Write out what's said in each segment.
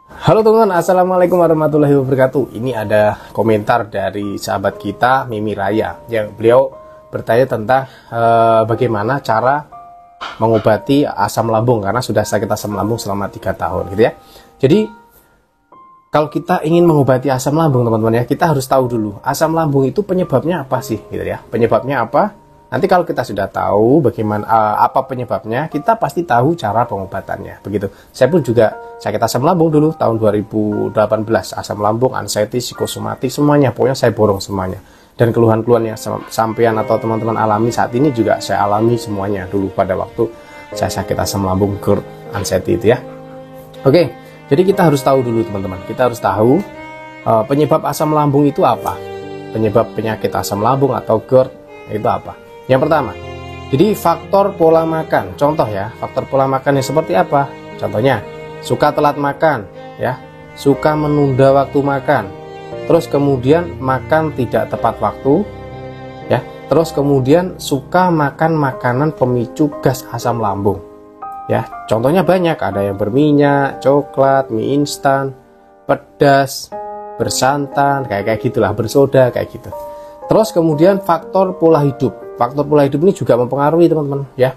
Halo teman-teman, assalamualaikum warahmatullahi wabarakatuh. Ini ada komentar dari sahabat kita Mimi Raya yang beliau bertanya tentang bagaimana cara mengobati asam lambung karena sudah sakit asam lambung selama 3 tahun gitu ya. Jadi kalau kita ingin mengobati asam lambung teman-teman ya, kita harus tahu dulu asam lambung itu penyebabnya apa sih gitu ya. Penyebabnya apa? Nanti kalau kita sudah tahu bagaimana apa penyebabnya, kita pasti tahu cara pengobatannya. Begitu. Saya pun juga sakit asam lambung dulu tahun 2018, asam lambung, anxiety, psikosomatik semuanya, pokoknya saya borong semuanya. Dan keluhan-keluhan yang sampean atau teman-teman alami saat ini juga saya alami semuanya dulu pada waktu saya sakit asam lambung, GERD, anxiety itu ya. Oke, jadi kita harus tahu dulu teman-teman. Kita harus tahu penyebab asam lambung itu apa? Penyebab penyakit asam lambung atau GERD itu apa? Yang pertama, jadi faktor pola makan. Contoh ya, faktor pola makan yang seperti apa? Contohnya, suka telat makan, ya, suka menunda waktu makan, terus kemudian makan tidak tepat waktu, ya, terus kemudian suka makan makanan pemicu gas asam lambung, ya. Contohnya banyak, ada yang berminyak, coklat, mie instan, pedas, bersantan, kayak gitulah, bersoda, kayak gitu. Terus kemudian faktor pola hidup. Faktor pola hidup ini juga mempengaruhi teman-teman ya.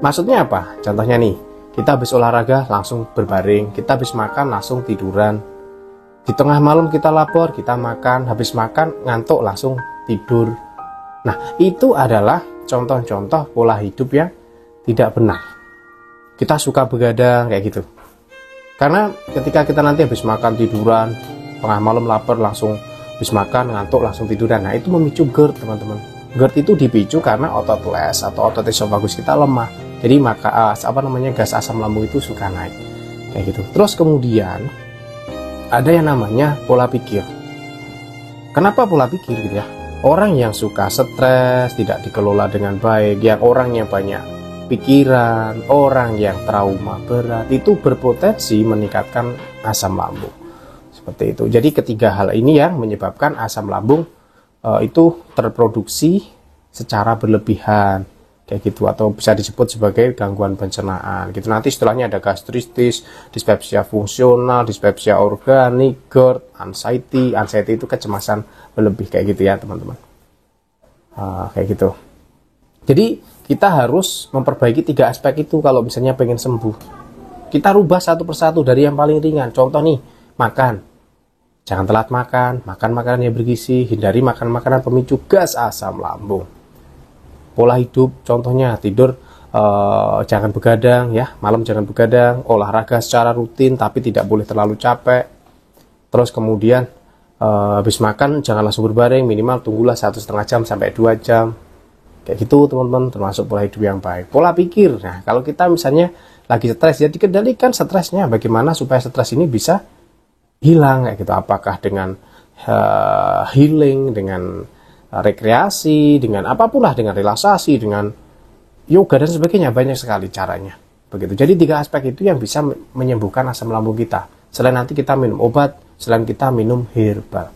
Maksudnya apa? Contohnya nih, kita habis olahraga langsung berbaring, kita habis makan langsung tiduran. Di tengah malam kita lapar, kita makan, habis makan ngantuk langsung tidur. Nah, itu adalah contoh-contoh pola hidup yang tidak benar. Kita suka begadang kayak gitu. Karena ketika kita nanti habis makan tiduran, tengah malam lapar langsung habis makan ngantuk langsung tiduran. Nah, itu memicu GERD, teman-teman. GERD itu dipicu karena otot les atau otot esofagus kita lemah. Jadi maka gas asam lambung itu suka naik. Kayak gitu. Terus kemudian ada yang namanya pola pikir. Kenapa pola pikir gitu ya? Orang yang suka stres, tidak dikelola dengan baik, yang orang yang banyak pikiran, orang yang trauma berat itu berpotensi meningkatkan asam lambung. Seperti itu. Jadi ketiga hal ini yang menyebabkan asam lambung itu terproduksi secara berlebihan kayak gitu, atau bisa disebut sebagai gangguan pencernaan gitu. Nanti setelahnya ada gastritis, dispepsia fungsional, dispepsia organik, GERD, anxiety itu kecemasan berlebih kayak gitu ya teman-teman. Kayak gitu. Jadi kita harus memperbaiki 3 aspek itu kalau misalnya pengen sembuh. Kita rubah satu persatu dari yang paling ringan. Contoh nih, makan. Jangan telat makan, makan makanan yang bergizi, hindari makan makanan pemicu gas asam lambung. Pola hidup, contohnya tidur, jangan begadang ya, malam jangan begadang, olahraga secara rutin tapi tidak boleh terlalu capek. Terus kemudian habis makan jangan langsung berbaring, minimal tunggulah 1,5 jam sampai 2 jam. Kayak gitu teman-teman, termasuk pola hidup yang baik. Pola pikir, nah kalau kita misalnya lagi stres, ya dikendalikan stresnya, bagaimana supaya stres ini bisa hilang kayak gitu. Apakah dengan healing, dengan rekreasi, dengan apapun lah, dengan relaksasi, dengan yoga dan sebagainya, banyak sekali caranya. Begitu. Jadi 3 aspek itu yang bisa menyembuhkan asam lambung kita. Selain nanti kita minum obat, selain kita minum herbal.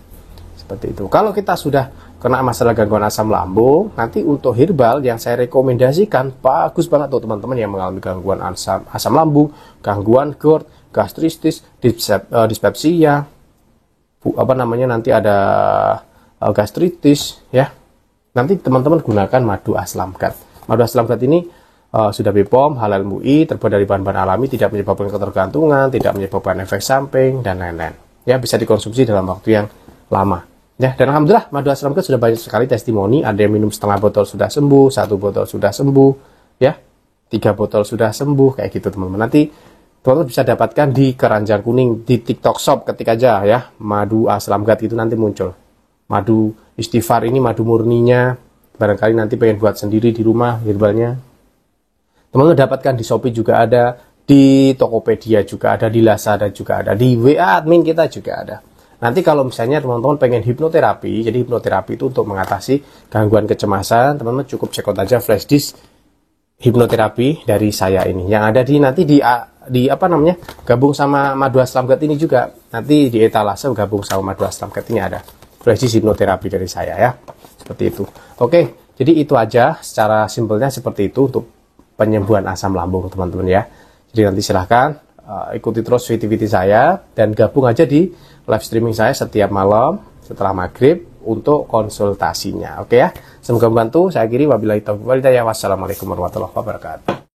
Seperti itu. Kalau kita sudah kena masalah gangguan asam lambung, nanti untuk herbal yang saya rekomendasikan bagus banget tuh teman-teman yang mengalami gangguan asam lambung, gangguan GERD, gastritis, dispepsia, nanti ada gastritis ya. Nanti teman-teman gunakan madu aslamgat. Madu aslamgat ini sudah BPOM, halal MUI, terbuat dari bahan-bahan alami, tidak menyebabkan ketergantungan, tidak menyebabkan efek samping dan lain-lain. Ya, bisa dikonsumsi dalam waktu yang lama. Ya, dan alhamdulillah madu aslamgat sudah banyak sekali testimoni. Ada yang minum setengah botol sudah sembuh, 1 botol sudah sembuh, ya, 3 botol sudah sembuh, kayak gitu teman-teman. Nanti teman-teman bisa dapatkan di keranjang kuning di TikTok Shop, ketik aja ya madu aslamgat itu nanti muncul. Madu istighfar ini madu murninya, barangkali nanti pengen buat sendiri di rumah herbalnya. Teman-teman dapatkan di Shopee juga ada, di Tokopedia juga ada, di Lazada juga ada, di WA admin kita juga ada. Nanti kalau misalnya teman-teman pengen hipnoterapi, jadi hipnoterapi itu untuk mengatasi gangguan kecemasan, teman-teman cukup check out aja flash disk hipnoterapi dari saya ini yang ada di nanti di gabung sama madu aslamgat ini juga, nanti di etalase gabung sama madu aslamgat ini ada flash disk hipnoterapi dari saya ya, seperti itu. Oke, jadi itu aja secara simpelnya seperti itu untuk penyembuhan asam lambung teman-teman ya. Jadi nanti silahkan ikuti terus video saya dan gabung aja di live streaming saya setiap malam setelah maghrib untuk konsultasinya. Oke ya, semoga membantu. Saya akhiri, wabillahi taufiq wal hidayah. Wassalamualaikum warahmatullahi wabarakatuh.